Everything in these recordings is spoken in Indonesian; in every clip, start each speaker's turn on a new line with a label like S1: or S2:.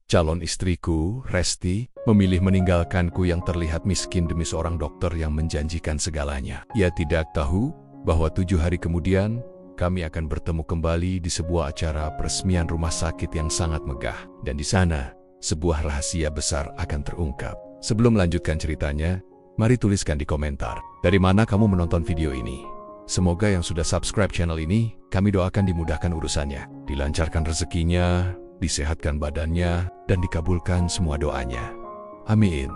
S1: Calon istriku, Resti, memilih meninggalkanku yang terlihat miskin demi seorang dokter yang menjanjikan segalanya. Ia tidak tahu bahwa 7 hari kemudian, kami akan bertemu kembali di sebuah acara peresmian rumah sakit yang sangat megah. Dan di sana, sebuah rahasia besar akan terungkap. Sebelum melanjutkan ceritanya, mari tuliskan di komentar, dari mana kamu menonton video ini. Semoga yang sudah subscribe channel ini, kami doakan dimudahkan urusannya, dilancarkan rezekinya, disehatkan badannya, dan dikabulkan semua doanya. Amin.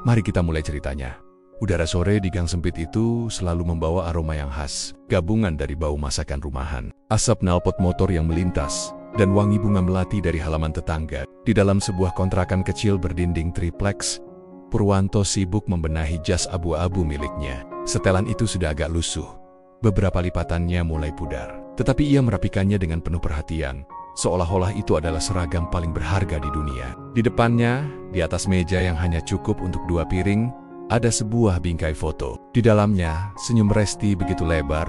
S1: Mari kita mulai ceritanya. Udara sore di gang sempit itu selalu membawa aroma yang khas, gabungan dari bau masakan rumahan, asap knalpot motor yang melintas, dan wangi bunga melati dari halaman tetangga. Di dalam sebuah kontrakan kecil berdinding tripleks, Purwanto sibuk membenahi jas abu-abu miliknya. Setelan itu sudah agak lusuh. Beberapa lipatannya mulai pudar, tetapi ia merapikannya dengan penuh perhatian, seolah-olah itu adalah seragam paling berharga di dunia. Di depannya, di atas meja yang hanya cukup untuk 2 piring, ada sebuah bingkai foto. Di dalamnya, senyum Resti begitu lebar,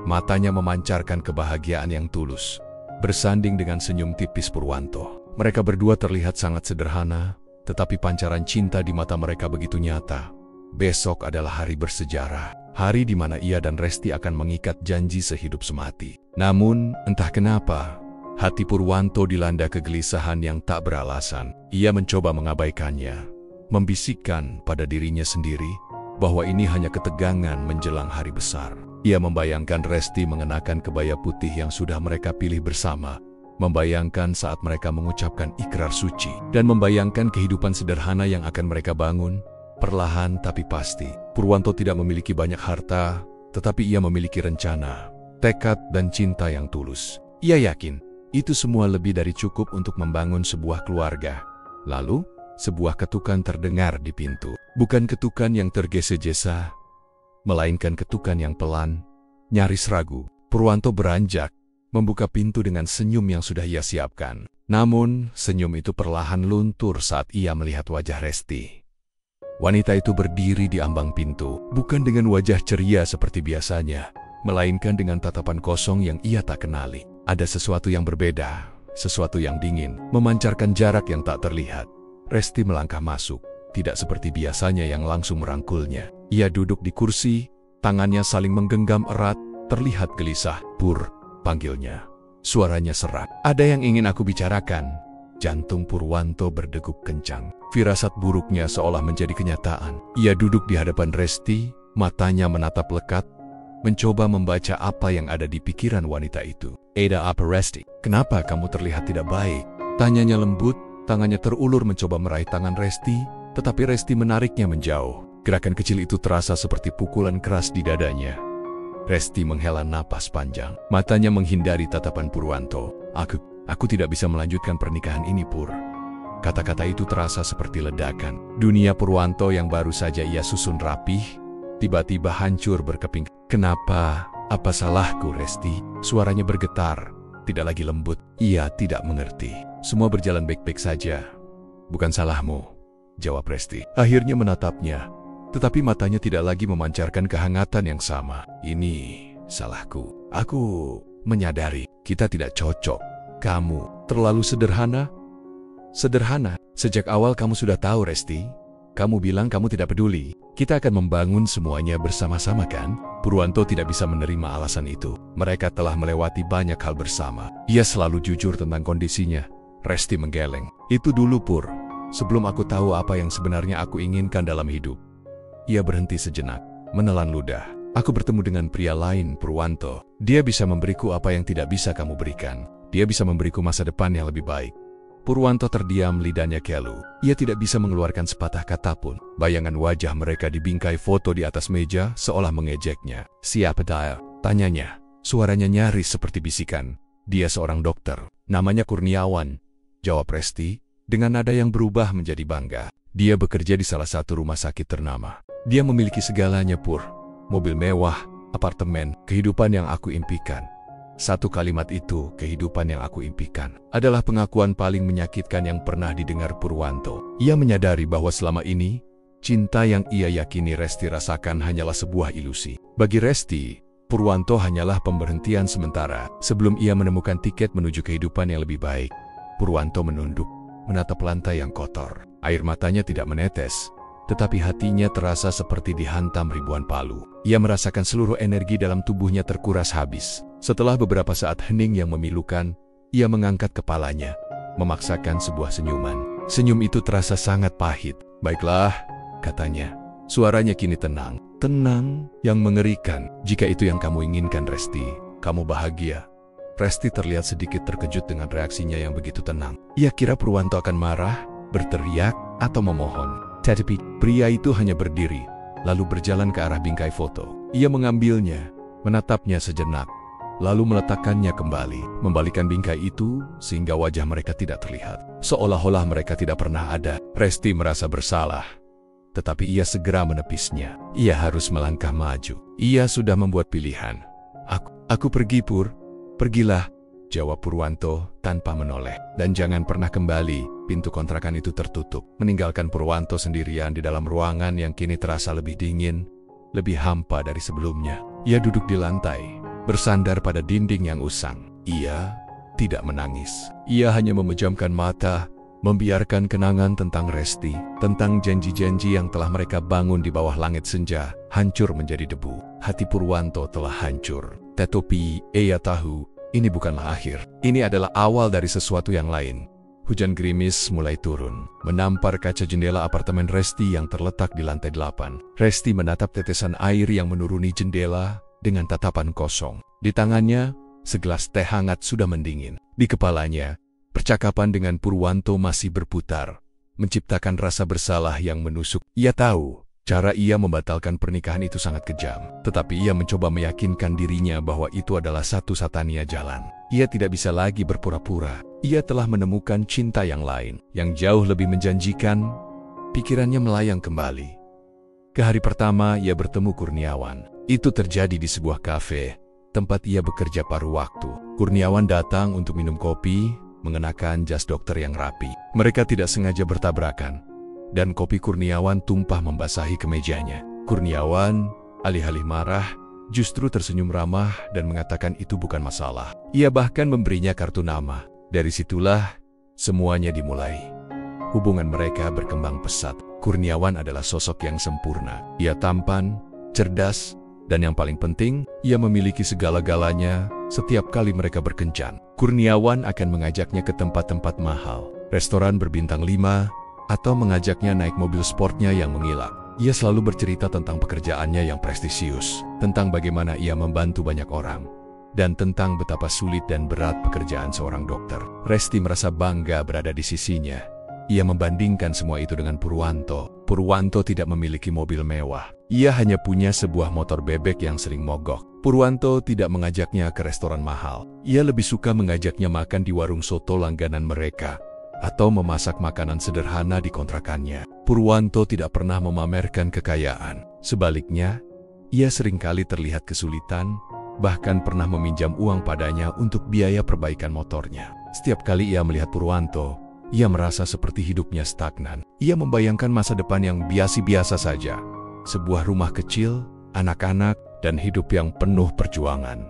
S1: matanya memancarkan kebahagiaan yang tulus, bersanding dengan senyum tipis Purwanto. Mereka berdua terlihat sangat sederhana, tetapi pancaran cinta di mata mereka begitu nyata. Besok adalah hari bersejarah, hari di mana ia dan Resti akan mengikat janji sehidup semati. Namun, entah kenapa, hati Purwanto dilanda kegelisahan yang tak beralasan. Ia mencoba mengabaikannya, membisikkan pada dirinya sendiri bahwa ini hanya ketegangan menjelang hari besar. Ia membayangkan Resti mengenakan kebaya putih yang sudah mereka pilih bersama, membayangkan saat mereka mengucapkan ikrar suci, dan membayangkan kehidupan sederhana yang akan mereka bangun, perlahan tapi pasti. Purwanto tidak memiliki banyak harta, tetapi ia memiliki rencana, tekad, dan cinta yang tulus. Ia yakin itu semua lebih dari cukup untuk membangun sebuah keluarga. Lalu, sebuah ketukan terdengar di pintu. Bukan ketukan yang tergesa-gesa, melainkan ketukan yang pelan, nyaris ragu. Purwanto beranjak, membuka pintu dengan senyum yang sudah ia siapkan. Namun, senyum itu perlahan luntur saat ia melihat wajah Resti. Wanita itu berdiri di ambang pintu, bukan dengan wajah ceria seperti biasanya, melainkan dengan tatapan kosong yang ia tak kenali. Ada sesuatu yang berbeda, sesuatu yang dingin, memancarkan jarak yang tak terlihat. Resti melangkah masuk, tidak seperti biasanya yang langsung merangkulnya. Ia duduk di kursi, tangannya saling menggenggam erat, terlihat gelisah. "Pur," panggilnya. Suaranya serak. "Ada yang ingin aku bicarakan." Jantung Purwanto berdegup kencang. Firasat buruknya seolah menjadi kenyataan. Ia duduk di hadapan Resti, matanya menatap lekat, mencoba membaca apa yang ada di pikiran wanita itu. "Ada apa, Resti? Kenapa kamu terlihat tidak baik?" Tanyanya lembut. Tangannya terulur mencoba meraih tangan Resti, tetapi Resti menariknya menjauh. Gerakan kecil itu terasa seperti pukulan keras di dadanya. Resti menghela napas panjang, matanya menghindari tatapan Purwanto. Aku tidak bisa melanjutkan pernikahan ini, Pur." Kata-kata itu terasa seperti ledakan. Dunia Purwanto yang baru saja ia susun rapih, tiba-tiba hancur berkeping. "Kenapa? Apa salahku, Resti?" Suaranya bergetar, tidak lagi lembut. Ia tidak mengerti. "Semua berjalan baik-baik saja. Bukan salahmu," jawab Resti. Akhirnya menatapnya, tetapi matanya tidak lagi memancarkan kehangatan yang sama. "Ini salahku. Aku menyadari kita tidak cocok. Kamu terlalu sederhana." "Sederhana? Sejak awal kamu sudah tahu, Resti. Kamu bilang kamu tidak peduli. Kita akan membangun semuanya bersama-sama, kan?" Purwanto tidak bisa menerima alasan itu. Mereka telah melewati banyak hal bersama. Ia selalu jujur tentang kondisinya. Resti menggeleng. "Itu dulu, Pur. Sebelum aku tahu apa yang sebenarnya aku inginkan dalam hidup." Ia berhenti sejenak, menelan ludah. "Aku bertemu dengan pria lain, Purwanto. Dia bisa memberiku apa yang tidak bisa kamu berikan. Dia bisa memberiku masa depan yang lebih baik." Purwanto terdiam, lidahnya kelu. Ia tidak bisa mengeluarkan sepatah kata pun. Bayangan wajah mereka di bingkai foto di atas meja seolah mengejeknya. "Siapa dia?" tanyanya. Suaranya nyaris seperti bisikan. "Dia seorang dokter. Namanya Kurniawan," jawab Resti, dengan nada yang berubah menjadi bangga. "Dia bekerja di salah satu rumah sakit ternama. Dia memiliki segalanya, Pur. Mobil mewah, apartemen, kehidupan yang aku impikan." Satu kalimat itu, kehidupan yang aku impikan, adalah pengakuan paling menyakitkan yang pernah didengar Purwanto. Ia menyadari bahwa selama ini, cinta yang ia yakini Resti rasakan hanyalah sebuah ilusi. Bagi Resti, Purwanto hanyalah pemberhentian sementara sebelum ia menemukan tiket menuju kehidupan yang lebih baik. Purwanto menunduk, menatap lantai yang kotor. Air matanya tidak menetes, tetapi hatinya terasa seperti dihantam ribuan palu. Ia merasakan seluruh energi dalam tubuhnya terkuras habis. Setelah beberapa saat hening yang memilukan, ia mengangkat kepalanya, memaksakan sebuah senyuman. Senyum itu terasa sangat pahit. "Baiklah," katanya. Suaranya kini tenang. Tenang yang mengerikan. "Jika itu yang kamu inginkan, Resti, kamu bahagia." Resti terlihat sedikit terkejut dengan reaksinya yang begitu tenang. Ia kira Purwanto akan marah, berteriak, atau memohon. Tetapi pria itu hanya berdiri, lalu berjalan ke arah bingkai foto. Ia mengambilnya, menatapnya sejenak, lalu meletakkannya kembali, membalikan bingkai itu sehingga wajah mereka tidak terlihat. Seolah-olah mereka tidak pernah ada. Resti merasa bersalah, tetapi ia segera menepisnya. Ia harus melangkah maju. Ia sudah membuat pilihan. Aku pergi, Pur. "Pergilah," jawab Purwanto tanpa menoleh. "Dan jangan pernah kembali." Pintu kontrakan itu tertutup, meninggalkan Purwanto sendirian di dalam ruangan yang kini terasa lebih dingin, lebih hampa dari sebelumnya. Ia duduk di lantai, bersandar pada dinding yang usang. Ia tidak menangis. Ia hanya memejamkan mata, membiarkan kenangan tentang Resti, tentang janji-janji yang telah mereka bangun di bawah langit senja, hancur menjadi debu. Hati Purwanto telah hancur. Tetapi ia tahu, ini bukanlah akhir. Ini adalah awal dari sesuatu yang lain. Hujan gerimis mulai turun, menampar kaca jendela apartemen Resti yang terletak di lantai 8. Resti menatap tetesan air yang menuruni jendela dengan tatapan kosong. Di tangannya, segelas teh hangat sudah mendingin. Di kepalanya, percakapan dengan Purwanto masih berputar, menciptakan rasa bersalah yang menusuk. Ia tahu, cara ia membatalkan pernikahan itu sangat kejam. Tetapi ia mencoba meyakinkan dirinya bahwa itu adalah satu-satunya jalan. Ia tidak bisa lagi berpura-pura. Ia telah menemukan cinta yang lain, yang jauh lebih menjanjikan. Pikirannya melayang kembali. Ke hari pertama ia bertemu Kurniawan. Itu terjadi di sebuah kafe, tempat ia bekerja paruh waktu. Kurniawan datang untuk minum kopi, mengenakan jas dokter yang rapi. Mereka tidak sengaja bertabrakan, dan kopi Kurniawan tumpah membasahi kemejanya. Kurniawan, alih-alih marah, justru tersenyum ramah dan mengatakan itu bukan masalah. Ia bahkan memberinya kartu nama. Dari situlah semuanya dimulai. Hubungan mereka berkembang pesat. Kurniawan adalah sosok yang sempurna. Ia tampan, cerdas, dan yang paling penting, ia memiliki segala-galanya setiap kali mereka berkencan. Kurniawan akan mengajaknya ke tempat-tempat mahal, restoran berbintang 5, atau mengajaknya naik mobil sportnya yang mengilap. Ia selalu bercerita tentang pekerjaannya yang prestisius, tentang bagaimana ia membantu banyak orang, dan tentang betapa sulit dan berat pekerjaan seorang dokter. Resti merasa bangga berada di sisinya. Ia membandingkan semua itu dengan Purwanto. Purwanto tidak memiliki mobil mewah. Ia hanya punya sebuah motor bebek yang sering mogok. Purwanto tidak mengajaknya ke restoran mahal. Ia lebih suka mengajaknya makan di warung soto langganan mereka, atau memasak makanan sederhana di kontrakannya. Purwanto tidak pernah memamerkan kekayaan. Sebaliknya, ia seringkali terlihat kesulitan, bahkan pernah meminjam uang padanya untuk biaya perbaikan motornya. Setiap kali ia melihat Purwanto, ia merasa seperti hidupnya stagnan. Ia membayangkan masa depan yang biasa-biasa saja. Sebuah rumah kecil, anak-anak, dan hidup yang penuh perjuangan.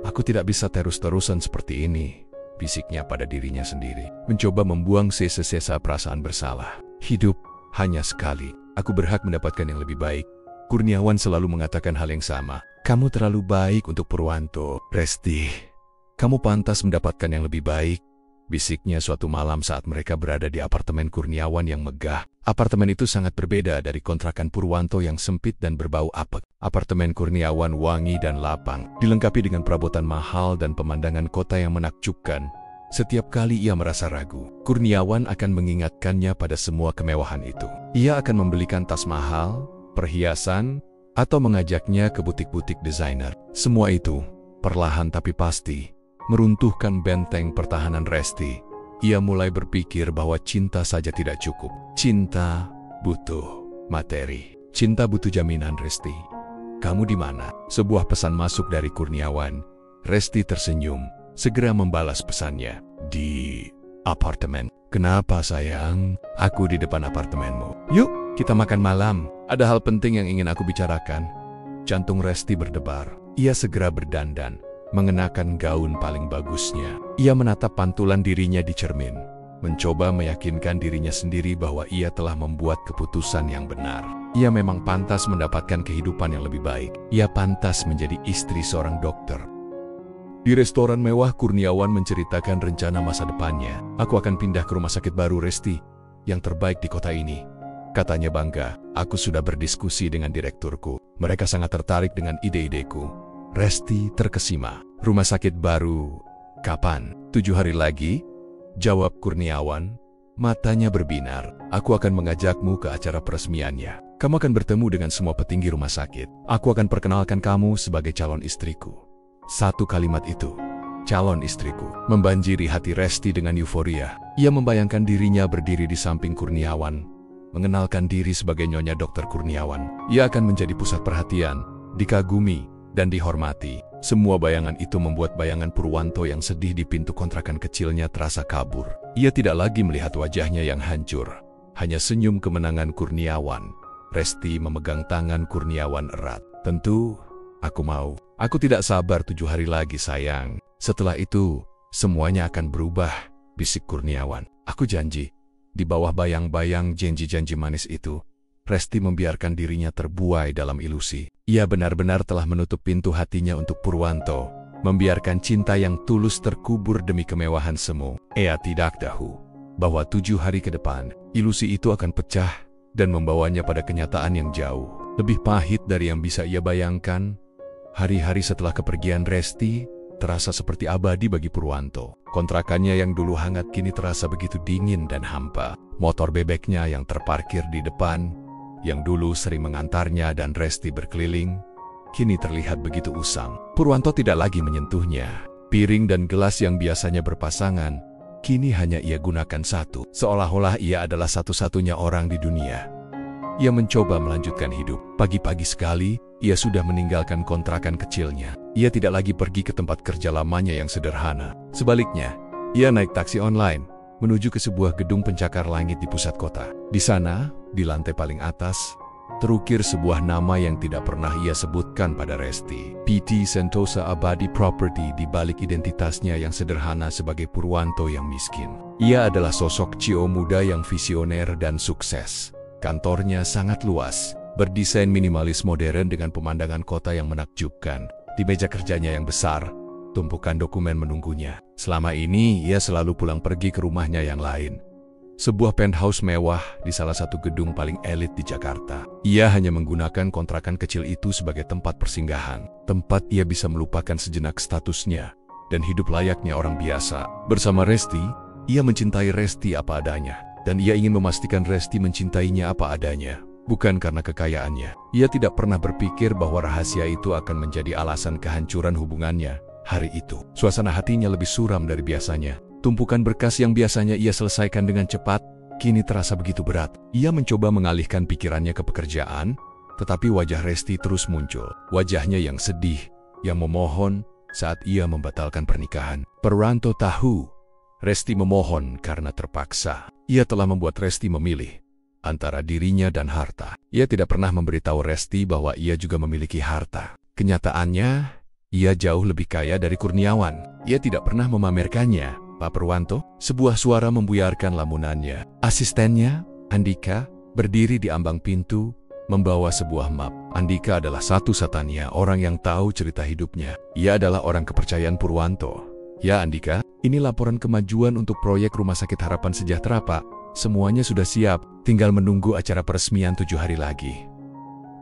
S1: "Aku tidak bisa terus-terusan seperti ini," bisiknya pada dirinya sendiri. Mencoba membuang sisa-sisa perasaan bersalah. "Hidup hanya sekali. Aku berhak mendapatkan yang lebih baik." Kurniawan selalu mengatakan hal yang sama. "Kamu terlalu baik untuk Purwanto, Resti. Kamu pantas mendapatkan yang lebih baik," bisiknya suatu malam saat mereka berada di apartemen Kurniawan yang megah. Apartemen itu sangat berbeda dari kontrakan Purwanto yang sempit dan berbau apek. Apartemen Kurniawan wangi dan lapang, dilengkapi dengan perabotan mahal dan pemandangan kota yang menakjubkan. Setiap kali ia merasa ragu, Kurniawan akan mengingatkannya pada semua kemewahan itu. Ia akan membelikan tas mahal, perhiasan, atau mengajaknya ke butik-butik desainer. Semua itu, perlahan tapi pasti, meruntuhkan benteng pertahanan Resti. Ia mulai berpikir bahwa cinta saja tidak cukup. Cinta butuh materi. Cinta butuh jaminan, Resti. "Kamu di mana?" Sebuah pesan masuk dari Kurniawan. Resti tersenyum, segera membalas pesannya. "Di apartemen." "Kenapa, sayang? Aku di depan apartemenmu. Yuk, kita makan malam. Ada hal penting yang ingin aku bicarakan." Jantung Resti berdebar. Ia segera berdandan, mengenakan gaun paling bagusnya. Ia menatap pantulan dirinya di cermin, mencoba meyakinkan dirinya sendiri bahwa ia telah membuat keputusan yang benar. Ia memang pantas mendapatkan kehidupan yang lebih baik. Ia pantas menjadi istri seorang dokter. Di restoran mewah, Kurniawan menceritakan rencana masa depannya. Aku akan pindah ke rumah sakit baru Resti, yang terbaik di kota ini. Katanya bangga. Aku sudah berdiskusi dengan direkturku. Mereka sangat tertarik dengan ide-ideku. Resti terkesima. Rumah sakit baru, kapan? 7 hari lagi? Jawab Kurniawan. Matanya berbinar. Aku akan mengajakmu ke acara peresmiannya. Kamu akan bertemu dengan semua petinggi rumah sakit. Aku akan perkenalkan kamu sebagai calon istriku. Satu kalimat itu, calon istriku, membanjiri hati Resti dengan euforia. Ia membayangkan dirinya berdiri di samping Kurniawan, mengenalkan diri sebagai Nyonya Dokter Kurniawan. Ia akan menjadi pusat perhatian, dikagumi, dan dihormati. Semua bayangan itu membuat bayangan Purwanto yang sedih di pintu kontrakan kecilnya terasa kabur. Ia tidak lagi melihat wajahnya yang hancur, hanya senyum kemenangan Kurniawan. Resti memegang tangan Kurniawan erat. Tentu, aku mau. Aku tidak sabar 7 hari lagi sayang. Setelah itu, semuanya akan berubah, bisik Kurniawan. Aku janji. Di bawah bayang-bayang janji-janji manis itu, Resti membiarkan dirinya terbuai dalam ilusi. Ia benar-benar telah menutup pintu hatinya untuk Purwanto, membiarkan cinta yang tulus terkubur demi kemewahan semu. Ia tidak tahu bahwa 7 hari ke depan, ilusi itu akan pecah dan membawanya pada kenyataan yang jauh lebih pahit dari yang bisa ia bayangkan. Hari-hari setelah kepergian Resti terasa seperti abadi bagi Purwanto. Kontrakannya yang dulu hangat kini terasa begitu dingin dan hampa. Motor bebeknya yang terparkir di depan, yang dulu sering mengantarnya dan Resti berkeliling, kini terlihat begitu usang. Purwanto tidak lagi menyentuhnya. Piring dan gelas yang biasanya berpasangan, kini hanya ia gunakan satu, seolah-olah ia adalah satu-satunya orang di dunia. Ia mencoba melanjutkan hidup. Pagi-pagi sekali, ia sudah meninggalkan kontrakan kecilnya. Ia tidak lagi pergi ke tempat kerja lamanya yang sederhana. Sebaliknya, ia naik taksi online, menuju ke sebuah gedung pencakar langit di pusat kota. Di sana, di lantai paling atas, terukir sebuah nama yang tidak pernah ia sebutkan pada Resti. PT Sentosa Abadi Property. Di balik identitasnya yang sederhana sebagai Purwanto yang miskin, ia adalah sosok CEO muda yang visioner dan sukses. Kantornya sangat luas, berdesain minimalis modern dengan pemandangan kota yang menakjubkan. Di meja kerjanya yang besar, tumpukan dokumen menunggunya. Selama ini, ia selalu pulang pergi ke rumahnya yang lain, sebuah penthouse mewah di salah satu gedung paling elit di Jakarta. Ia hanya menggunakan kontrakan kecil itu sebagai tempat persinggahan, tempat ia bisa melupakan sejenak statusnya dan hidup layaknya orang biasa. Bersama Resti, ia mencintai Resti apa adanya, dan ia ingin memastikan Resti mencintainya apa adanya, bukan karena kekayaannya. Ia tidak pernah berpikir bahwa rahasia itu akan menjadi alasan kehancuran hubungannya. Hari itu, suasana hatinya lebih suram dari biasanya. Tumpukan berkas yang biasanya ia selesaikan dengan cepat, kini terasa begitu berat. Ia mencoba mengalihkan pikirannya ke pekerjaan, tetapi wajah Resti terus muncul. Wajahnya yang sedih, yang memohon saat ia membatalkan pernikahan. Purwanto tahu, Resti memohon karena terpaksa. Ia telah membuat Resti memilih antara dirinya dan harta. Ia tidak pernah memberitahu Resti bahwa ia juga memiliki harta. Kenyataannya, ia jauh lebih kaya dari Kurniawan. Ia tidak pernah memamerkannya, Pak Purwanto. Sebuah suara membuyarkan lamunannya. Asistennya, Andika, berdiri di ambang pintu, membawa sebuah map. Andika adalah satu-satunya orang yang tahu cerita hidupnya. Ia adalah orang kepercayaan Purwanto. Ya Andika, ini laporan kemajuan untuk proyek Rumah Sakit Harapan Sejahtera Pak. Semuanya sudah siap, tinggal menunggu acara peresmian 7 hari lagi.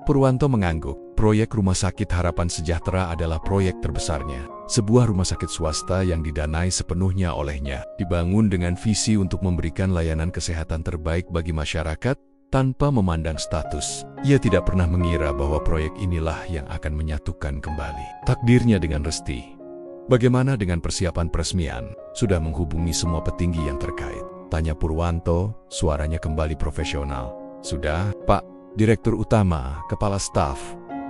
S1: Purwanto mengangguk. Proyek Rumah Sakit Harapan Sejahtera adalah proyek terbesarnya. Sebuah rumah sakit swasta yang didanai sepenuhnya olehnya. Dibangun dengan visi untuk memberikan layanan kesehatan terbaik bagi masyarakat tanpa memandang status. Ia tidak pernah mengira bahwa proyek inilah yang akan menyatukan kembali takdirnya dengan Resti. Bagaimana dengan persiapan peresmian? Sudah menghubungi semua petinggi yang terkait? Tanya Purwanto, suaranya kembali profesional. Sudah, Pak. Direktur utama, kepala staf,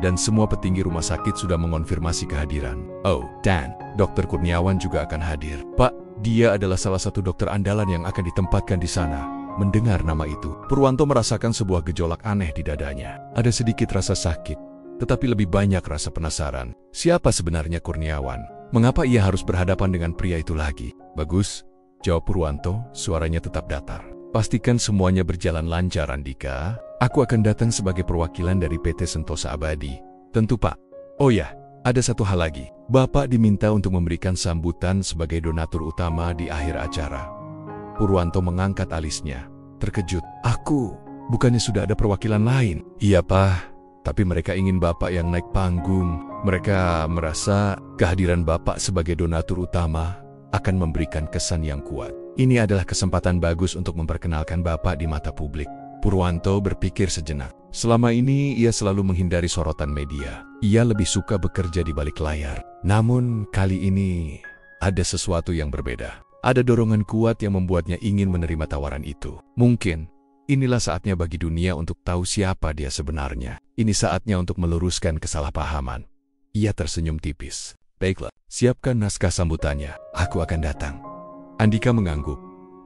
S1: dan semua petinggi rumah sakit sudah mengonfirmasi kehadiran. Oh, dan Dr. Kurniawan juga akan hadir. Pak, dia adalah salah satu dokter andalan yang akan ditempatkan di sana. Mendengar nama itu, Purwanto merasakan sebuah gejolak aneh di dadanya. Ada sedikit rasa sakit, tetapi lebih banyak rasa penasaran. Siapa sebenarnya Kurniawan? Mengapa ia harus berhadapan dengan pria itu lagi? Bagus, Jawab Purwanto, suaranya tetap datar. Pastikan semuanya berjalan lancar, Andika. Aku akan datang sebagai perwakilan dari PT Sentosa Abadi. Tentu, Pak. Oh ya, ada satu hal lagi. Bapak diminta untuk memberikan sambutan sebagai donatur utama di akhir acara. Purwanto mengangkat alisnya, terkejut. Aku, bukannya sudah ada perwakilan lain? Iya, Pak. Tapi mereka ingin Bapak yang naik panggung. Mereka merasa kehadiran Bapak sebagai donatur utama akan memberikan kesan yang kuat. Ini adalah kesempatan bagus untuk memperkenalkan Bapak di mata publik. Purwanto berpikir sejenak. Selama ini ia selalu menghindari sorotan media. Ia lebih suka bekerja di balik layar. Namun kali ini ada sesuatu yang berbeda. Ada dorongan kuat yang membuatnya ingin menerima tawaran itu. Mungkin inilah saatnya bagi dunia untuk tahu siapa dia sebenarnya. Ini saatnya untuk meluruskan kesalahpahaman. Ia tersenyum tipis. Baiklah, siapkan naskah sambutannya. Aku akan datang. Andika mengangguk,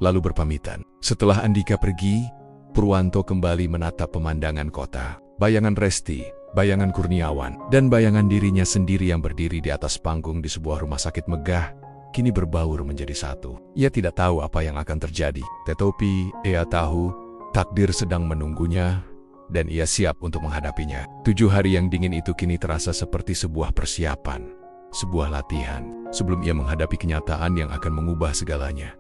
S1: lalu berpamitan. Setelah Andika pergi, Purwanto kembali menatap pemandangan kota. Bayangan Resti, bayangan Kurniawan, dan bayangan dirinya sendiri yang berdiri di atas panggung di sebuah rumah sakit megah, kini berbaur menjadi satu. Ia tidak tahu apa yang akan terjadi. Tetapi ia tahu takdir sedang menunggunya, dan ia siap untuk menghadapinya. 7 hari yang dingin itu kini terasa seperti sebuah persiapan, sebuah latihan, sebelum ia menghadapi kenyataan yang akan mengubah segalanya.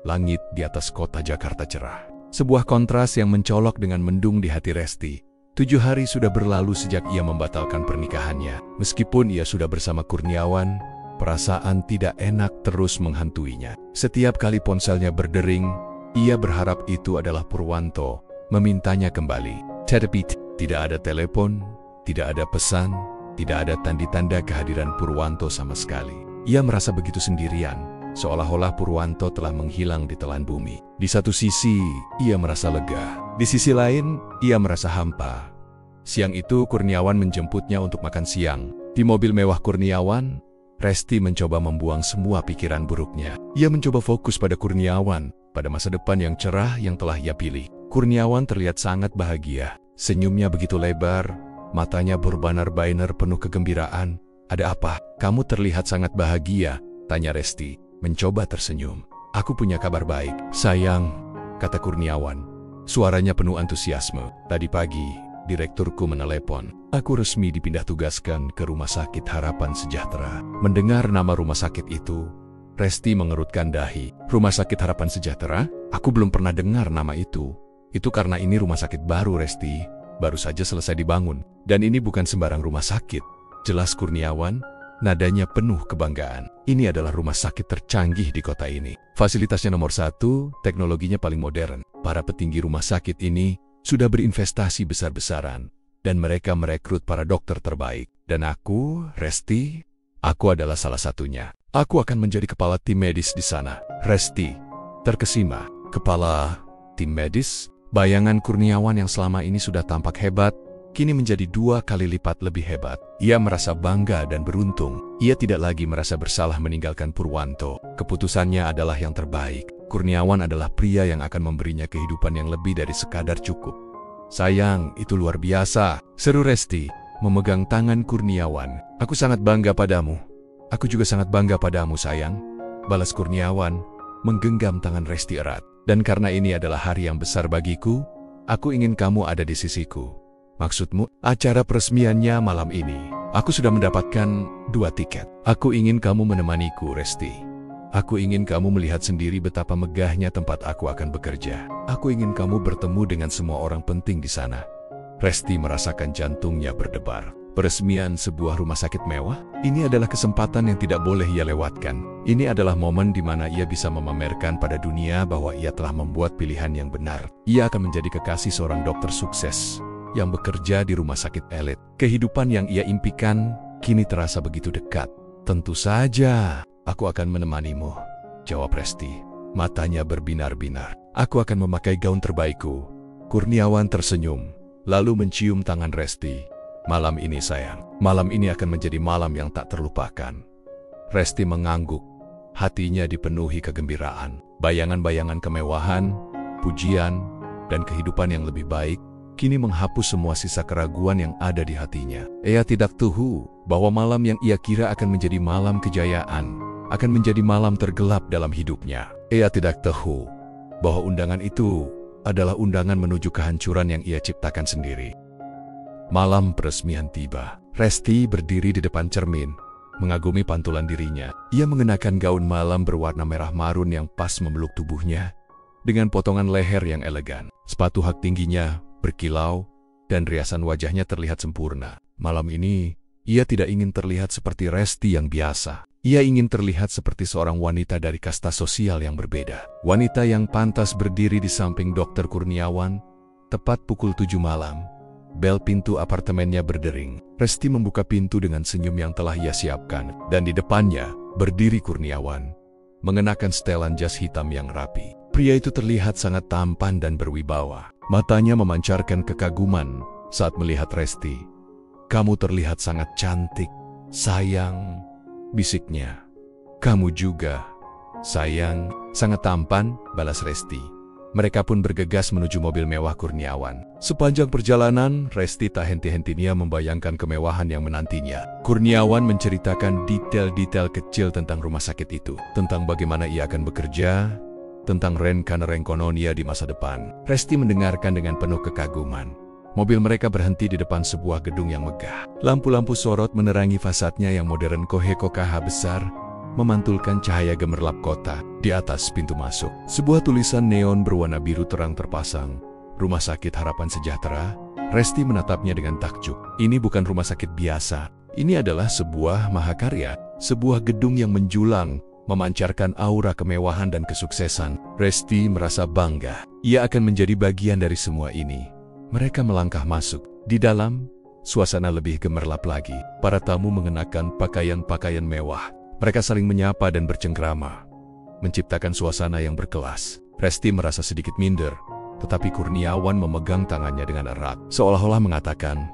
S1: Langit di atas kota Jakarta cerah. Sebuah kontras yang mencolok dengan mendung di hati Resti. 7 hari sudah berlalu sejak ia membatalkan pernikahannya. Meskipun ia sudah bersama Kurniawan, perasaan tidak enak terus menghantuinya. Setiap kali ponselnya berdering, ia berharap itu adalah Purwanto, memintanya kembali. Tetapi tidak ada telepon, tidak ada pesan, tidak ada tanda-tanda kehadiran Purwanto sama sekali. Ia merasa begitu sendirian, seolah-olah Purwanto telah menghilang di telan bumi. Di satu sisi, ia merasa lega. Di sisi lain, ia merasa hampa. Siang itu, Kurniawan menjemputnya untuk makan siang. Di mobil mewah Kurniawan, Resti mencoba membuang semua pikiran buruknya. Ia mencoba fokus pada Kurniawan, pada masa depan yang cerah yang telah ia pilih. Kurniawan terlihat sangat bahagia. Senyumnya begitu lebar, matanya berbinar-binar penuh kegembiraan. Ada apa? Kamu terlihat sangat bahagia, tanya Resti, mencoba tersenyum. Aku punya kabar baik. Sayang, kata Kurniawan. Suaranya penuh antusiasme. Tadi pagi, direkturku menelepon. Aku resmi dipindah tugaskan ke Rumah Sakit Harapan Sejahtera. Mendengar nama rumah sakit itu, Resti mengerutkan dahi. Rumah Sakit Harapan Sejahtera? Aku belum pernah dengar nama itu. Itu karena ini rumah sakit baru, Resti. Baru saja selesai dibangun. Dan ini bukan sembarang rumah sakit. Jelas Kurniawan, nadanya penuh kebanggaan. Ini adalah rumah sakit tercanggih di kota ini. Fasilitasnya nomor 1, teknologinya paling modern. Para petinggi rumah sakit ini sudah berinvestasi besar-besaran. Dan mereka merekrut para dokter terbaik. Dan aku, Resti, aku adalah salah satunya. Aku akan menjadi kepala tim medis di sana. Resti terkesima. Kepala tim medis? Bayangan Kurniawan yang selama ini sudah tampak hebat, kini menjadi 2 kali lipat lebih hebat. Ia merasa bangga dan beruntung. Ia tidak lagi merasa bersalah meninggalkan Purwanto. Keputusannya adalah yang terbaik. Kurniawan adalah pria yang akan memberinya kehidupan yang lebih dari sekadar cukup. Sayang, itu luar biasa, seru Resti, memegang tangan Kurniawan. Aku sangat bangga padamu. Aku juga sangat bangga padamu, sayang, balas Kurniawan, menggenggam tangan Resti erat. Dan karena ini adalah hari yang besar bagiku, aku ingin kamu ada di sisiku. Maksudmu, acara peresmiannya malam ini. Aku sudah mendapatkan 2 tiket. Aku ingin kamu menemaniku, Resti. Aku ingin kamu melihat sendiri betapa megahnya tempat aku akan bekerja. Aku ingin kamu bertemu dengan semua orang penting di sana. Resti merasakan jantungnya berdebar. Peresmian sebuah rumah sakit mewah? Ini adalah kesempatan yang tidak boleh ia lewatkan. Ini adalah momen di mana ia bisa memamerkan pada dunia bahwa ia telah membuat pilihan yang benar. Ia akan menjadi kekasih seorang dokter sukses yang bekerja di rumah sakit elit. Kehidupan yang ia impikan kini terasa begitu dekat. Tentu saja, aku akan menemanimu, jawab Resti. Matanya berbinar-binar. Aku akan memakai gaun terbaikku. Kurniawan tersenyum, lalu mencium tangan Resti. Malam ini sayang, malam ini akan menjadi malam yang tak terlupakan. Resti mengangguk, hatinya dipenuhi kegembiraan. Bayangan-bayangan kemewahan, pujian, dan kehidupan yang lebih baik kini menghapus semua sisa keraguan yang ada di hatinya. Ia tidak tahu bahwa malam yang ia kira akan menjadi malam kejayaan akan menjadi malam tergelap dalam hidupnya. Ia tidak tahu bahwa undangan itu adalah undangan menuju kehancuran yang ia ciptakan sendiri. Malam peresmian tiba. Resti berdiri di depan cermin, mengagumi pantulan dirinya. Ia mengenakan gaun malam berwarna merah marun yang pas memeluk tubuhnya, dengan potongan leher yang elegan. Sepatu hak tingginya berkilau, dan riasan wajahnya terlihat sempurna. Malam ini, ia tidak ingin terlihat seperti Resti yang biasa. Ia ingin terlihat seperti seorang wanita dari kasta sosial yang berbeda. Wanita yang pantas berdiri di samping Dr. Kurniawan, tepat pukul 7 malam. Bel pintu apartemennya berdering. Resti membuka pintu dengan senyum yang telah ia siapkan, dan di depannya berdiri Kurniawan, mengenakan setelan jas hitam yang rapi. Pria itu terlihat sangat tampan dan berwibawa. Matanya memancarkan kekaguman saat melihat Resti. "Kamu terlihat sangat cantik, sayang," bisiknya. "Kamu juga, sayang." "Sangat tampan," balas Resti. Mereka pun bergegas menuju mobil mewah Kurniawan. Sepanjang perjalanan, Resti tak henti-hentinya membayangkan kemewahan yang menantinya. Kurniawan menceritakan detail-detail kecil tentang rumah sakit itu, tentang bagaimana ia akan bekerja, tentang renkan-renkononia di masa depan. Resti mendengarkan dengan penuh kekaguman. Mobil mereka berhenti di depan sebuah gedung yang megah. Lampu-lampu sorot menerangi fasadnya yang modern. Koheko-KH besar memantulkan cahaya gemerlap kota. Di atas pintu masuk, sebuah tulisan neon berwarna biru terang terpasang. Rumah Sakit Harapan Sejahtera. Resti menatapnya dengan takjub. Ini bukan rumah sakit biasa. Ini adalah sebuah mahakarya, sebuah gedung yang menjulang, memancarkan aura kemewahan dan kesuksesan. Resti merasa bangga. Ia akan menjadi bagian dari semua ini. Mereka melangkah masuk. Di dalam, suasana lebih gemerlap lagi. Para tamu mengenakan pakaian-pakaian mewah. Mereka saling menyapa dan bercengkrama, menciptakan suasana yang berkelas. Resti merasa sedikit minder, tetapi Kurniawan memegang tangannya dengan erat, seolah-olah mengatakan,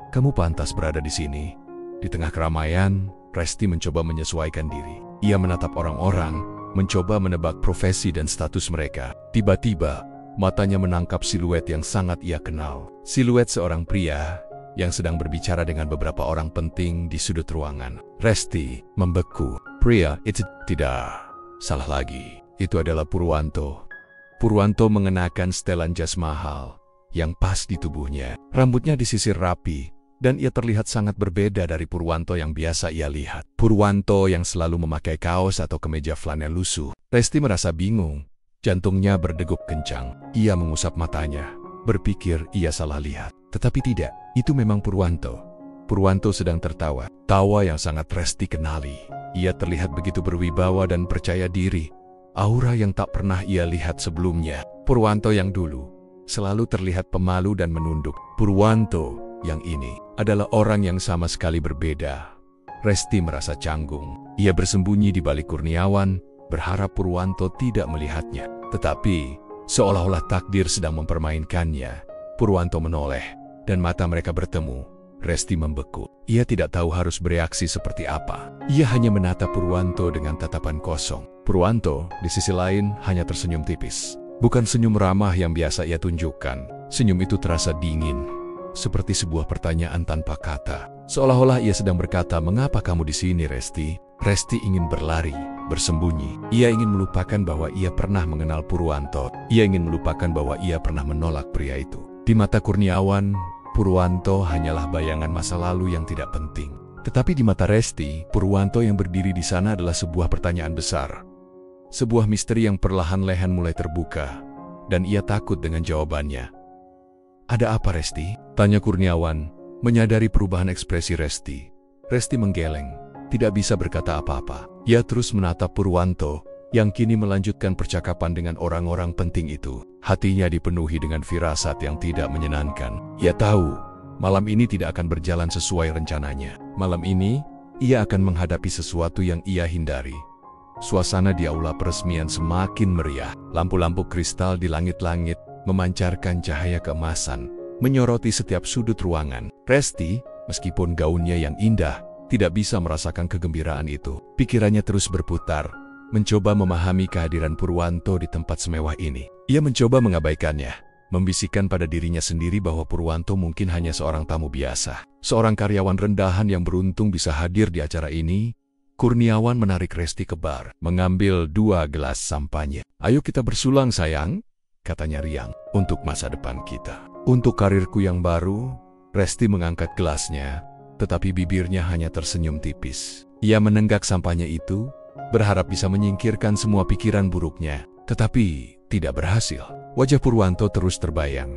S1: "Kamu pantas berada di sini." Di tengah keramaian, Resti mencoba menyesuaikan diri. Ia menatap orang-orang, mencoba menebak profesi dan status mereka. Tiba-tiba, matanya menangkap siluet yang sangat ia kenal. Siluet seorang pria yang sedang berbicara dengan beberapa orang penting di sudut ruangan. Resti membeku. Pria itu tidak salah lagi. Itu adalah Purwanto. Purwanto mengenakan setelan jas mahal yang pas di tubuhnya. Rambutnya disisir rapi, dan ia terlihat sangat berbeda dari Purwanto yang biasa ia lihat. Purwanto yang selalu memakai kaos atau kemeja flanel lusuh. Resti merasa bingung. Jantungnya berdegup kencang. Ia mengusap matanya, berpikir ia salah lihat. Tetapi tidak, itu memang Purwanto. Purwanto sedang tertawa. Tawa yang sangat Resti kenali. Ia terlihat begitu berwibawa dan percaya diri. Aura yang tak pernah ia lihat sebelumnya. Purwanto yang dulu selalu terlihat pemalu dan menunduk. Purwanto yang ini adalah orang yang sama sekali berbeda. Resti merasa canggung. Ia bersembunyi di balik Kurniawan, berharap Purwanto tidak melihatnya. Tetapi, seolah-olah takdir sedang mempermainkannya. Purwanto menoleh, dan mata mereka bertemu. Resti membeku. Ia tidak tahu harus bereaksi seperti apa. Ia hanya menatap Purwanto dengan tatapan kosong. Purwanto, di sisi lain, hanya tersenyum tipis. Bukan senyum ramah yang biasa ia tunjukkan. Senyum itu terasa dingin, seperti sebuah pertanyaan tanpa kata. Seolah-olah ia sedang berkata, "Mengapa kamu di sini, Resti?" Resti ingin berlari, bersembunyi. Ia ingin melupakan bahwa ia pernah mengenal Purwanto. Ia ingin melupakan bahwa ia pernah menolak pria itu. Di mata Kurniawan, Purwanto hanyalah bayangan masa lalu yang tidak penting. Tetapi di mata Resti, Purwanto yang berdiri di sana adalah sebuah pertanyaan besar. Sebuah misteri yang perlahan-lahan mulai terbuka, dan ia takut dengan jawabannya. "Ada apa, Resti?" tanya Kurniawan, menyadari perubahan ekspresi Resti. Resti menggeleng, tidak bisa berkata apa-apa. Ia terus menatap Purwanto, yang kini melanjutkan percakapan dengan orang-orang penting itu. Hatinya dipenuhi dengan firasat yang tidak menyenangkan. Ia tahu, malam ini tidak akan berjalan sesuai rencananya. Malam ini, ia akan menghadapi sesuatu yang ia hindari. Suasana di aula peresmian semakin meriah. Lampu-lampu kristal di langit-langit memancarkan cahaya keemasan, menyoroti setiap sudut ruangan. Resti, meskipun gaunnya yang indah, tidak bisa merasakan kegembiraan itu. Pikirannya terus berputar, mencoba memahami kehadiran Purwanto di tempat semewah ini. Ia mencoba mengabaikannya, membisikkan pada dirinya sendiri bahwa Purwanto mungkin hanya seorang tamu biasa, seorang karyawan rendahan yang beruntung bisa hadir di acara ini, Kurniawan menarik Resti ke bar, mengambil 2 gelas sampanye. "Ayo kita bersulang sayang," katanya riang, "untuk masa depan kita. Untuk karirku yang baru." Resti mengangkat gelasnya, tetapi bibirnya hanya tersenyum tipis. Ia menenggak sampanye itu, berharap bisa menyingkirkan semua pikiran buruknya, tetapi tidak berhasil. Wajah Purwanto terus terbayang.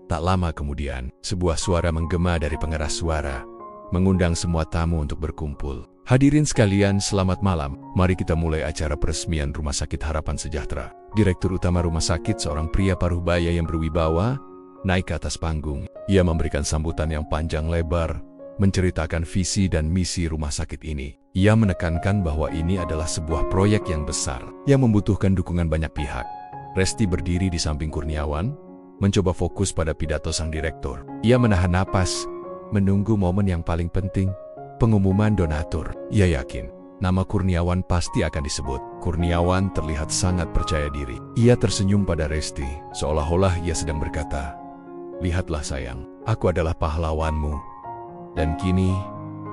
S1: Tak lama kemudian, sebuah suara menggema dari pengeras suara, mengundang semua tamu untuk berkumpul. "Hadirin sekalian, selamat malam. Mari kita mulai acara peresmian Rumah Sakit Harapan Sejahtera." Direktur utama rumah sakit, seorang pria paruh baya yang berwibawa, naik ke atas panggung. Ia memberikan sambutan yang panjang lebar, menceritakan visi dan misi rumah sakit ini. Ia menekankan bahwa ini adalah sebuah proyek yang besar, yang membutuhkan dukungan banyak pihak. Resti berdiri di samping Kurniawan, mencoba fokus pada pidato sang direktur. Ia menahan napas, menunggu momen yang paling penting, pengumuman donatur. Ia yakin nama Kurniawan pasti akan disebut. Kurniawan terlihat sangat percaya diri. Ia tersenyum pada Resti, seolah-olah ia sedang berkata, "Lihatlah sayang, aku adalah pahlawanmu. Dan kini,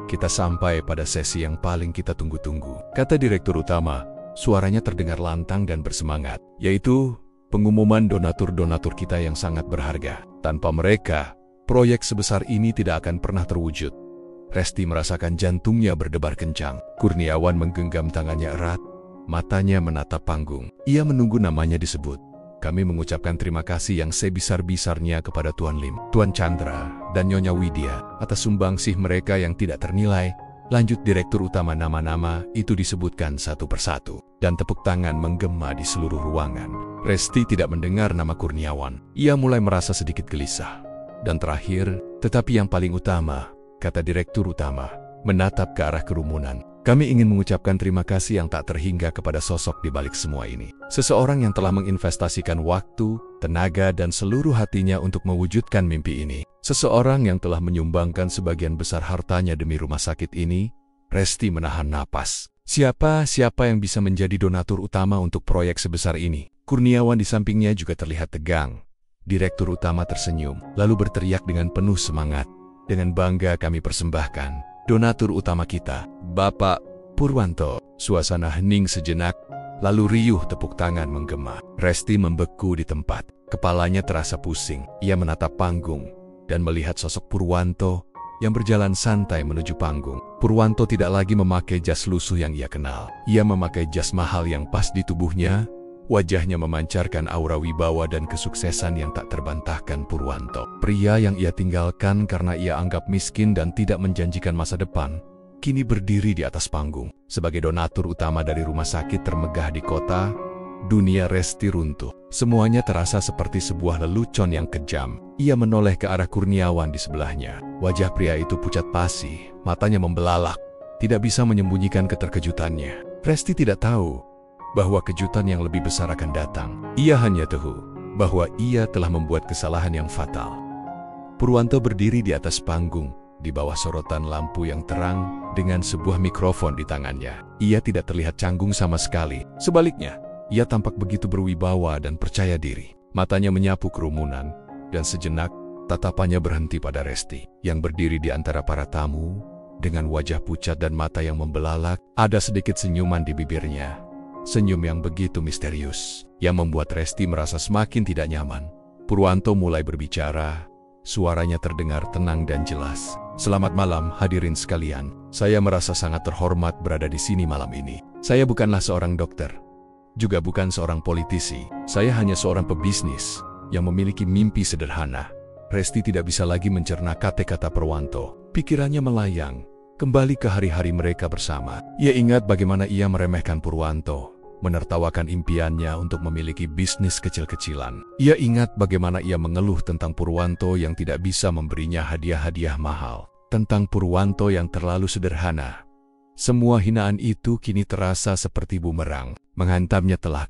S1: kita sampai pada sesi yang paling kita tunggu-tunggu," kata direktur utama. Suaranya terdengar lantang dan bersemangat, yaitu pengumuman donatur-donatur kita yang sangat berharga. Tanpa mereka, proyek sebesar ini tidak akan pernah terwujud. Resti merasakan jantungnya berdebar kencang. Kurniawan menggenggam tangannya erat, matanya menatap panggung. Ia menunggu namanya disebut. "Kami mengucapkan terima kasih yang sebesar-besarnya kepada Tuan Lim, Tuan Chandra, dan Nyonya Widya atas sumbangsih mereka yang tidak ternilai." Lanjut direktur utama, nama-nama itu disebutkan satu persatu, dan tepuk tangan menggema di seluruh ruangan. Resti tidak mendengar nama Kurniawan. Ia mulai merasa sedikit gelisah. Dan terakhir, tetapi yang paling utama, kata direktur utama, menatap ke arah kerumunan. "Kami ingin mengucapkan terima kasih yang tak terhingga kepada sosok di balik semua ini. Seseorang yang telah menginvestasikan waktu, tenaga, dan seluruh hatinya untuk mewujudkan mimpi ini. Seseorang yang telah menyumbangkan sebagian besar hartanya demi rumah sakit ini." Resti menahan napas. Siapa yang bisa menjadi donatur utama untuk proyek sebesar ini? Kurniawan di sampingnya juga terlihat tegang. Direktur utama tersenyum, lalu berteriak dengan penuh semangat. "Dengan bangga kami persembahkan donatur utama kita, Bapak Purwanto." Suasana hening sejenak, lalu riuh tepuk tangan menggema. Resti membeku di tempat. Kepalanya terasa pusing. Ia menatap panggung dan melihat sosok Purwanto yang berjalan santai menuju panggung. Purwanto tidak lagi memakai jas lusuh yang ia kenal. Ia memakai jas mahal yang pas di tubuhnya. Wajahnya memancarkan aura wibawa dan kesuksesan yang tak terbantahkan Purwanto. Pria yang ia tinggalkan karena ia anggap miskin dan tidak menjanjikan masa depan, kini berdiri di atas panggung. Sebagai donatur utama dari rumah sakit termegah di kota, dunia Resti runtuh. Semuanya terasa seperti sebuah lelucon yang kejam. Ia menoleh ke arah Kurniawan di sebelahnya. Wajah pria itu pucat pasi, matanya membelalak, tidak bisa menyembunyikan keterkejutannya. Resti tidak tahu bahwa kejutan yang lebih besar akan datang. Ia hanya tahu bahwa ia telah membuat kesalahan yang fatal. Purwanto berdiri di atas panggung, di bawah sorotan lampu yang terang, dengan sebuah mikrofon di tangannya. Ia tidak terlihat canggung sama sekali. Sebaliknya, ia tampak begitu berwibawa dan percaya diri. Matanya menyapu kerumunan, dan sejenak, tatapannya berhenti pada Resti, yang berdiri di antara para tamu, dengan wajah pucat dan mata yang membelalak. Ada sedikit senyuman di bibirnya. Senyum yang begitu misterius, yang membuat Resti merasa semakin tidak nyaman. Purwanto mulai berbicara, suaranya terdengar tenang dan jelas. "Selamat malam hadirin sekalian, saya merasa sangat terhormat berada di sini malam ini. Saya bukanlah seorang dokter, juga bukan seorang politisi. Saya hanya seorang pebisnis yang memiliki mimpi sederhana." Resti tidak bisa lagi mencerna kata-kata Purwanto. Pikirannya melayang, kembali ke hari-hari mereka bersama. Ia ingat bagaimana ia meremehkan Purwanto, menertawakan impiannya untuk memiliki bisnis kecil-kecilan. Ia ingat bagaimana ia mengeluh tentang Purwanto yang tidak bisa memberinya hadiah-hadiah mahal, tentang Purwanto yang terlalu sederhana. Semua hinaan itu kini terasa seperti bumerang, menghantamnya telak.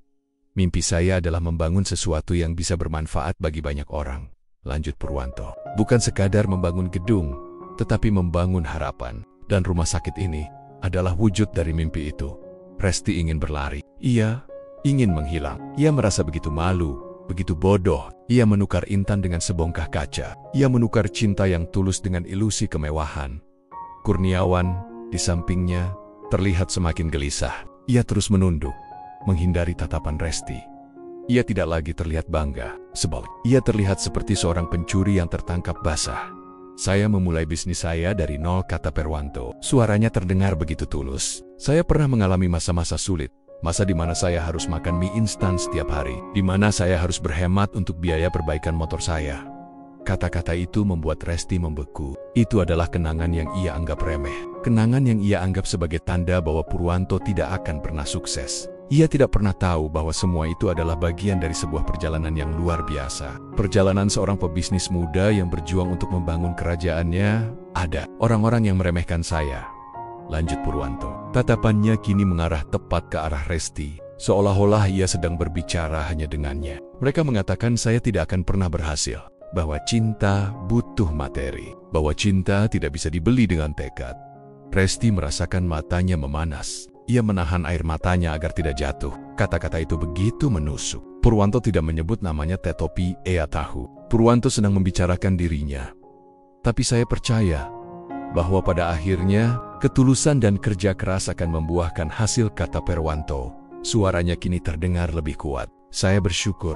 S1: "Mimpi saya adalah membangun sesuatu yang bisa bermanfaat bagi banyak orang," lanjut Purwanto. "Bukan sekadar membangun gedung, tetapi membangun harapan. Dan rumah sakit ini adalah wujud dari mimpi itu." Resti ingin berlari. Ia ingin menghilang. Ia merasa begitu malu, begitu bodoh. Ia menukar intan dengan sebongkah kaca. Ia menukar cinta yang tulus dengan ilusi kemewahan. Kurniawan di sampingnya terlihat semakin gelisah. Ia terus menunduk, menghindari tatapan Resti. Ia tidak lagi terlihat bangga, sebalik. Ia terlihat seperti seorang pencuri yang tertangkap basah. Saya memulai bisnis saya dari nol, kata Perwanto. Suaranya terdengar begitu tulus. Saya pernah mengalami masa-masa sulit. Masa di mana saya harus makan mie instan setiap hari. Di mana saya harus berhemat untuk biaya perbaikan motor saya. Kata-kata itu membuat Resti membeku. Itu adalah kenangan yang ia anggap remeh. Kenangan yang ia anggap sebagai tanda bahwa Purwanto tidak akan pernah sukses. Ia tidak pernah tahu bahwa semua itu adalah bagian dari sebuah perjalanan yang luar biasa. Perjalanan seorang pebisnis muda yang berjuang untuk membangun kerajaannya. Ada orang-orang yang meremehkan saya, lanjut Purwanto. Tatapannya kini mengarah tepat ke arah Resti, seolah-olah ia sedang berbicara hanya dengannya. Mereka mengatakan saya tidak akan pernah berhasil, bahwa cinta butuh materi, bahwa cinta tidak bisa dibeli dengan tekad. Resti merasakan matanya memanas. Ia menahan air matanya agar tidak jatuh. Kata-kata itu begitu menusuk. Purwanto tidak menyebut namanya Tetopi Ea Tahu. Purwanto sedang membicarakan dirinya. Tapi saya percaya bahwa pada akhirnya ketulusan dan kerja keras akan membuahkan hasil, kata Perwanto. Suaranya kini terdengar lebih kuat. Saya bersyukur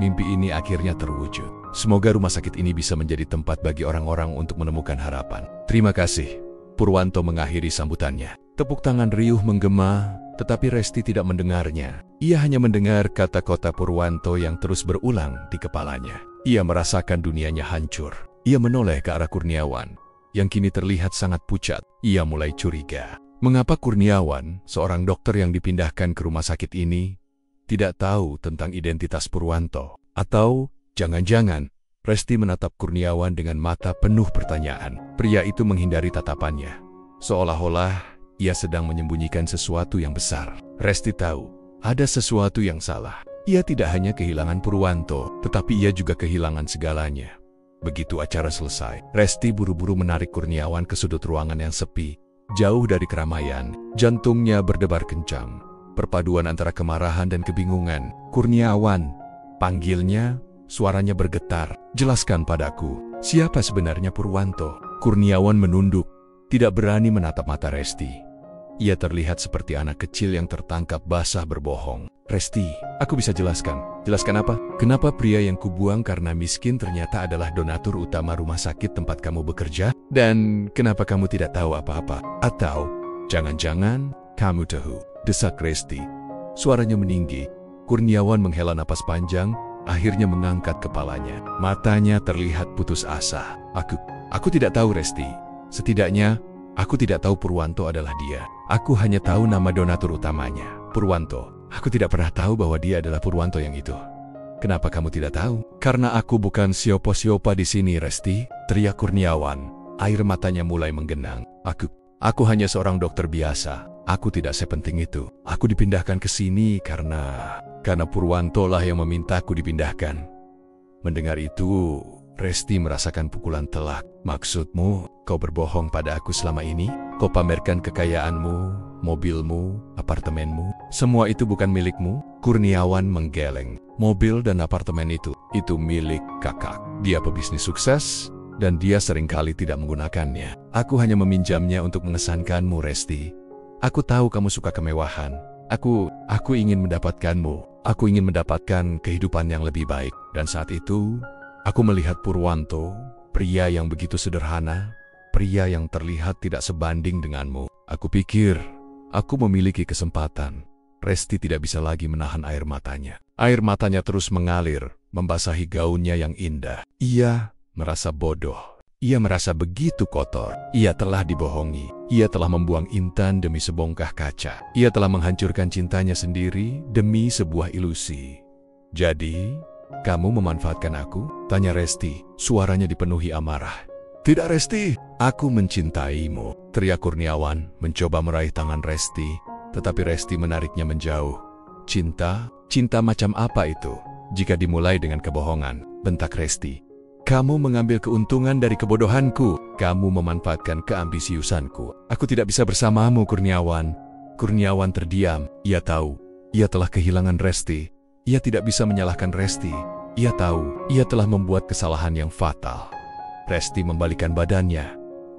S1: mimpi ini akhirnya terwujud. Semoga rumah sakit ini bisa menjadi tempat bagi orang-orang untuk menemukan harapan. Terima kasih. Purwanto mengakhiri sambutannya. Tepuk tangan riuh menggema, tetapi Resti tidak mendengarnya. Ia hanya mendengar kata-kata Purwanto yang terus berulang di kepalanya. Ia merasakan dunianya hancur. Ia menoleh ke arah Kurniawan, yang kini terlihat sangat pucat. Ia mulai curiga. Mengapa Kurniawan, seorang dokter yang dipindahkan ke rumah sakit ini, tidak tahu tentang identitas Purwanto? Atau jangan-jangan Resti menatap Kurniawan dengan mata penuh pertanyaan. Pria itu menghindari tatapannya, seolah-olah ia sedang menyembunyikan sesuatu yang besar. Resti tahu ada sesuatu yang salah. Ia tidak hanya kehilangan Purwanto, tetapi ia juga kehilangan segalanya. Begitu acara selesai, Resti buru-buru menarik Kurniawan ke sudut ruangan yang sepi, jauh dari keramaian. Jantungnya berdebar kencang, perpaduan antara kemarahan dan kebingungan. Kurniawan, panggilnya. Suaranya bergetar. Jelaskan padaku, siapa sebenarnya Purwanto? Kurniawan menunduk, tidak berani menatap mata Resti. Ia terlihat seperti anak kecil yang tertangkap basah berbohong. Resti, aku bisa jelaskan. Jelaskan apa? Kenapa pria yang kubuang karena miskin ternyata adalah donatur utama rumah sakit tempat kamu bekerja? Dan kenapa kamu tidak tahu apa-apa? Atau jangan-jangan kamu tahu? Desak Resti. Suaranya meninggi. Kurniawan menghela napas panjang, akhirnya mengangkat kepalanya. Matanya terlihat putus asa. Aku tidak tahu, Resti. Setidaknya, aku tidak tahu Purwanto adalah dia. Aku hanya tahu nama donatur utamanya, Purwanto. Aku tidak pernah tahu bahwa dia adalah Purwanto yang itu. Kenapa kamu tidak tahu? Karena aku bukan siopo-siopa di sini, Resti, teriak Kurniawan. Air matanya mulai menggenang. Aku hanya seorang dokter biasa. Aku tidak sepenting itu. Aku dipindahkan ke sini karena Purwanto lah yang memintaku dipindahkan. Mendengar itu, Resti merasakan pukulan telak. Maksudmu, kau berbohong pada aku selama ini? Kau pamerkan kekayaanmu, mobilmu, apartemenmu. Semua itu bukan milikmu? Kurniawan menggeleng. Mobil dan apartemen itu milik kakak. Dia pebisnis sukses, dan dia seringkali tidak menggunakannya. Aku hanya meminjamnya untuk mengesankanmu, Resti. Aku tahu kamu suka kemewahan. Aku ingin mendapatkanmu. Aku ingin mendapatkan kehidupan yang lebih baik. Dan saat itu, aku melihat Purwanto, pria yang begitu sederhana, pria yang terlihat tidak sebanding denganmu. Aku pikir, aku memiliki kesempatan. Resti tidak bisa lagi menahan air matanya. Air matanya terus mengalir, membasahi gaunnya yang indah. Ia merasa bodoh. Ia merasa begitu kotor. Ia telah dibohongi. Ia telah membuang intan demi sebongkah kaca. Ia telah menghancurkan cintanya sendiri demi sebuah ilusi. Jadi, kamu memanfaatkan aku? Tanya Resti. Suaranya dipenuhi amarah. Tidak, Resti. Aku mencintaimu, teriak Kurniawan, mencoba meraih tangan Resti, tetapi Resti menariknya menjauh. Cinta? Cinta macam apa itu? Jika dimulai dengan kebohongan, bentak Resti. Kamu mengambil keuntungan dari kebodohanku. Kamu memanfaatkan keambisiusanku. Aku tidak bisa bersamamu, Kurniawan. Kurniawan terdiam. Ia tahu, ia telah kehilangan Resti. Ia tidak bisa menyalahkan Resti. Ia tahu, ia telah membuat kesalahan yang fatal. Resti membalikkan badannya.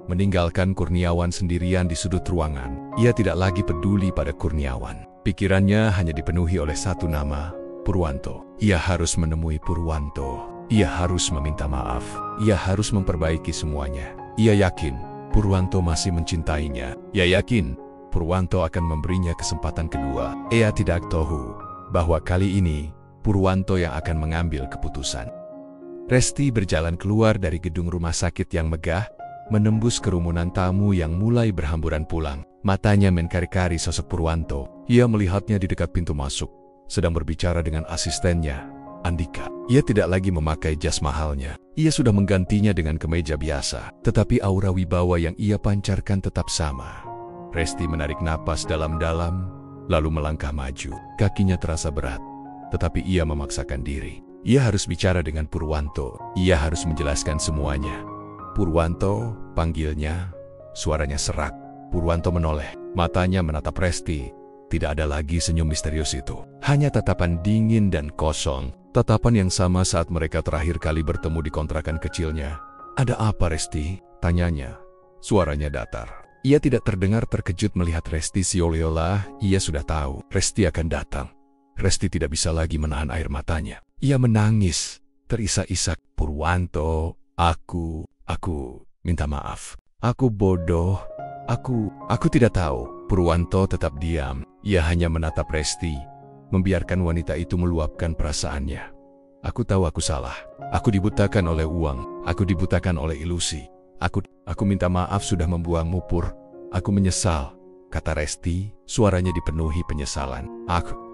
S1: meninggalkan Kurniawan sendirian di sudut ruangan. Ia tidak lagi peduli pada Kurniawan. Pikirannya hanya dipenuhi oleh satu nama, Purwanto. Ia harus menemui Purwanto. Ia harus meminta maaf. Ia harus memperbaiki semuanya. Ia yakin Purwanto masih mencintainya. Ia yakin Purwanto akan memberinya kesempatan kedua. Ia tidak tahu bahwa kali ini Purwanto yang akan mengambil keputusan. Resti berjalan keluar dari gedung rumah sakit yang megah, menembus kerumunan tamu yang mulai berhamburan pulang. Matanya menkari-kari sosok Purwanto. Ia melihatnya di dekat pintu masuk, sedang berbicara dengan asistennya, Andika. Ia tidak lagi memakai jas mahalnya. Ia sudah menggantinya dengan kemeja biasa. Tetapi aura wibawa yang ia pancarkan tetap sama. Resti menarik napas dalam-dalam, lalu melangkah maju. Kakinya terasa berat, tetapi ia memaksakan diri. Ia harus bicara dengan Purwanto. Ia harus menjelaskan semuanya. Purwanto, panggilnya. Suaranya serak. Purwanto menoleh. Matanya menatap Resti. Tidak ada lagi senyum misterius itu. Hanya tatapan dingin dan kosong. Tatapan yang sama saat mereka terakhir kali bertemu di kontrakan kecilnya. "Ada apa, Resti?" tanyanya. Suaranya datar. Ia tidak terdengar terkejut melihat Resti seolah-olah ia sudah tahu Resti akan datang. Resti tidak bisa lagi menahan air matanya. Ia menangis, terisak-isak. "Purwanto, aku minta maaf. Aku bodoh. Aku tidak tahu." Purwanto tetap diam. Ia hanya menatap Resti, membiarkan wanita itu meluapkan perasaannya. "Aku tahu aku salah. Aku dibutakan oleh uang. Aku dibutakan oleh ilusi. Aku minta maaf sudah membuangmu, Pur. Aku menyesal," kata Resti, suaranya dipenuhi penyesalan.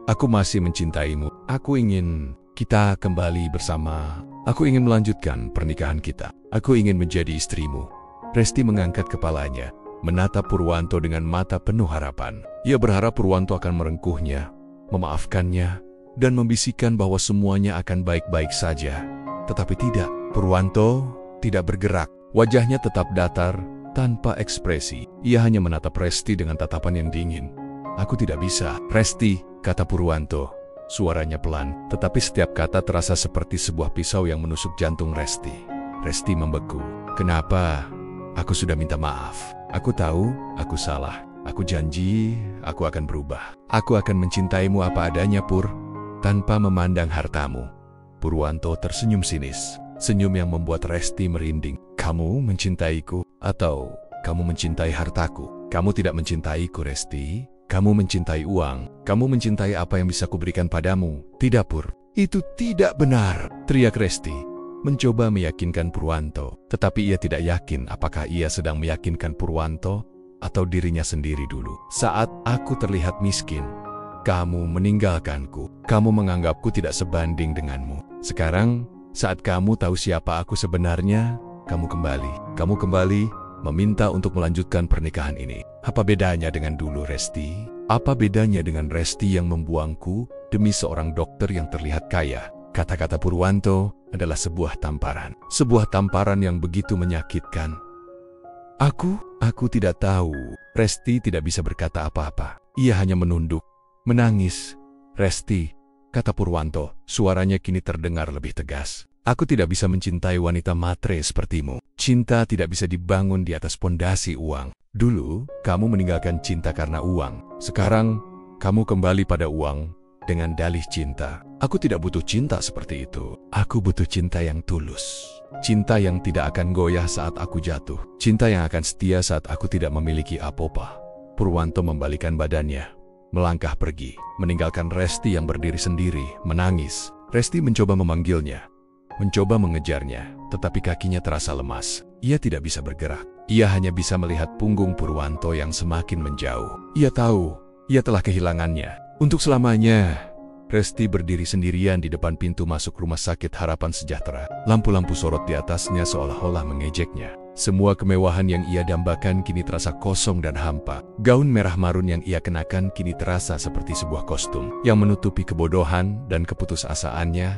S1: Aku masih mencintaimu. Aku ingin kita kembali bersama. Aku ingin melanjutkan pernikahan kita. Aku ingin menjadi istrimu." Resti mengangkat kepalanya, menatap Purwanto dengan mata penuh harapan. Ia berharap Purwanto akan merengkuhnya, memaafkannya, dan membisikkan bahwa semuanya akan baik-baik saja. Tetapi tidak. Purwanto tidak bergerak. Wajahnya tetap datar, tanpa ekspresi. Ia hanya menatap Resti dengan tatapan yang dingin. "Aku tidak bisa." "Resti," kata Purwanto. Suaranya pelan, tetapi setiap kata terasa seperti sebuah pisau yang menusuk jantung Resti. Resti membeku. "Kenapa? Aku sudah minta maaf. Aku tahu, aku salah. Aku janji, aku akan berubah. Aku akan mencintaimu apa adanya, Pur, tanpa memandang hartamu." Purwanto tersenyum sinis, senyum yang membuat Resti merinding. "Kamu mencintaiku, atau kamu mencintai hartaku?" "Kamu tidak mencintaiku, Resti. Kamu mencintai uang. Kamu mencintai apa yang bisa kuberikan padamu." "Tidak, Pur. Itu tidak benar," teriak Resti, mencoba meyakinkan Purwanto. Tetapi ia tidak yakin apakah ia sedang meyakinkan Purwanto atau dirinya sendiri dulu. "Saat aku terlihat miskin, kamu meninggalkanku. Kamu menganggapku tidak sebanding denganmu. Sekarang, saat kamu tahu siapa aku sebenarnya, kamu kembali meminta untuk melanjutkan pernikahan ini. Apa bedanya dengan dulu, Resti? Apa bedanya dengan Resti yang membuangku demi seorang dokter yang terlihat kaya?" Kata-kata Purwanto adalah sebuah tamparan. Sebuah tamparan yang begitu menyakitkan. Aku tidak tahu." Resti tidak bisa berkata apa-apa. Ia hanya menunduk, menangis. "Resti," kata Purwanto, suaranya kini terdengar lebih tegas. "Aku tidak bisa mencintai wanita matre sepertimu. Cinta tidak bisa dibangun di atas pondasi uang. Dulu, kamu meninggalkan cinta karena uang. Sekarang, kamu kembali pada uang dengan dalih cinta. Aku tidak butuh cinta seperti itu. Aku butuh cinta yang tulus. Cinta yang tidak akan goyah saat aku jatuh. Cinta yang akan setia saat aku tidak memiliki apa-apa." Purwanto membalikkan badannya, melangkah pergi, meninggalkan Resti yang berdiri sendiri, menangis. Resti mencoba memanggilnya, mencoba mengejarnya, tetapi kakinya terasa lemas. Ia tidak bisa bergerak. Ia hanya bisa melihat punggung Purwanto yang semakin menjauh. Ia tahu, ia telah kehilangannya untuk selamanya. Resti berdiri sendirian di depan pintu masuk Rumah Sakit Harapan Sejahtera. Lampu-lampu sorot di atasnya seolah-olah mengejeknya. Semua kemewahan yang ia dambakan kini terasa kosong dan hampa. Gaun merah marun yang ia kenakan kini terasa seperti sebuah kostum yang menutupi kebodohan dan keputusasaannya.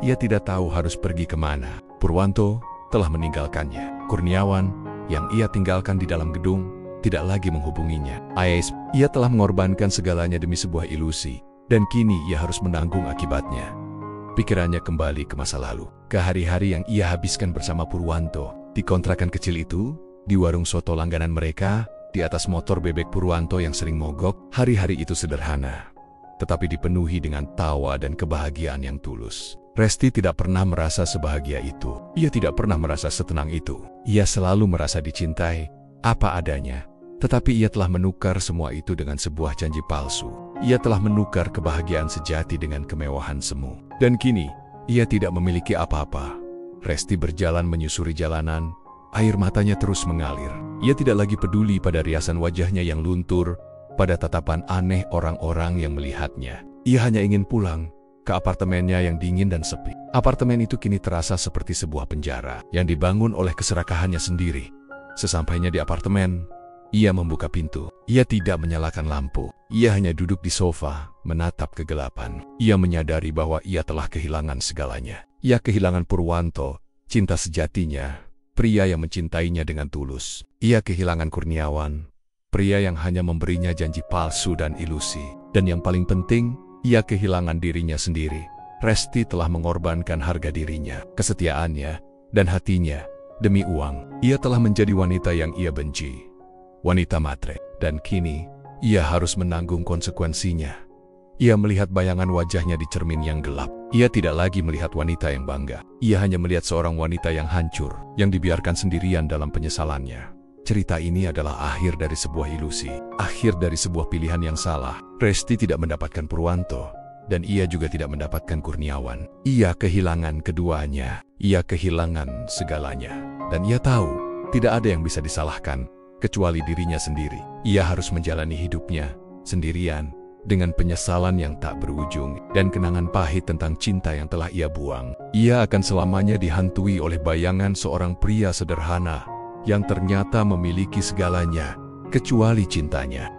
S1: Ia tidak tahu harus pergi kemana. Purwanto telah meninggalkannya. Kurniawan yang ia tinggalkan di dalam gedung tidak lagi menghubunginya. Ia telah mengorbankan segalanya demi sebuah ilusi. Dan kini ia harus menanggung akibatnya. Pikirannya kembali ke masa lalu, ke hari-hari yang ia habiskan bersama Purwanto. Di kontrakan kecil itu, di warung soto langganan mereka, di atas motor bebek Purwanto yang sering mogok. Hari-hari itu sederhana, tetapi dipenuhi dengan tawa dan kebahagiaan yang tulus. Resti tidak pernah merasa sebahagia itu. Ia tidak pernah merasa setenang itu. Ia selalu merasa dicintai, apa adanya. Tetapi ia telah menukar semua itu dengan sebuah janji palsu. Ia telah menukar kebahagiaan sejati dengan kemewahan semu. Dan kini, ia tidak memiliki apa-apa. Resti berjalan menyusuri jalanan, air matanya terus mengalir. Ia tidak lagi peduli pada riasan wajahnya yang luntur, pada tatapan aneh orang-orang yang melihatnya. Ia hanya ingin pulang ke apartemennya yang dingin dan sepi. Apartemen itu kini terasa seperti sebuah penjara yang dibangun oleh keserakahannya sendiri. Sesampainya di apartemen, ia membuka pintu. Ia tidak menyalakan lampu. Ia hanya duduk di sofa, menatap kegelapan. Ia menyadari bahwa ia telah kehilangan segalanya. Ia kehilangan Purwanto, cinta sejatinya, pria yang mencintainya dengan tulus. Ia kehilangan Kurniawan, pria yang hanya memberinya janji palsu dan ilusi. Dan yang paling penting, ia kehilangan dirinya sendiri. Resti telah mengorbankan harga dirinya, kesetiaannya, dan hatinya demi uang. Ia telah menjadi wanita yang ia benci, wanita matre, dan kini ia harus menanggung konsekuensinya. Ia melihat bayangan wajahnya di cermin yang gelap. Ia tidak lagi melihat wanita yang bangga. Ia hanya melihat seorang wanita yang hancur, yang dibiarkan sendirian dalam penyesalannya. Cerita ini adalah akhir dari sebuah ilusi, akhir dari sebuah pilihan yang salah. Resti tidak mendapatkan Purwanto, dan ia juga tidak mendapatkan Kurniawan. Ia kehilangan keduanya. Ia kehilangan segalanya. Dan ia tahu, tidak ada yang bisa disalahkan, kecuali dirinya sendiri. Ia harus menjalani hidupnya sendirian, dengan penyesalan yang tak berujung, dan kenangan pahit tentang cinta yang telah ia buang. Ia akan selamanya dihantui oleh bayangan seorang pria sederhana, yang ternyata memiliki segalanya, kecuali cintanya.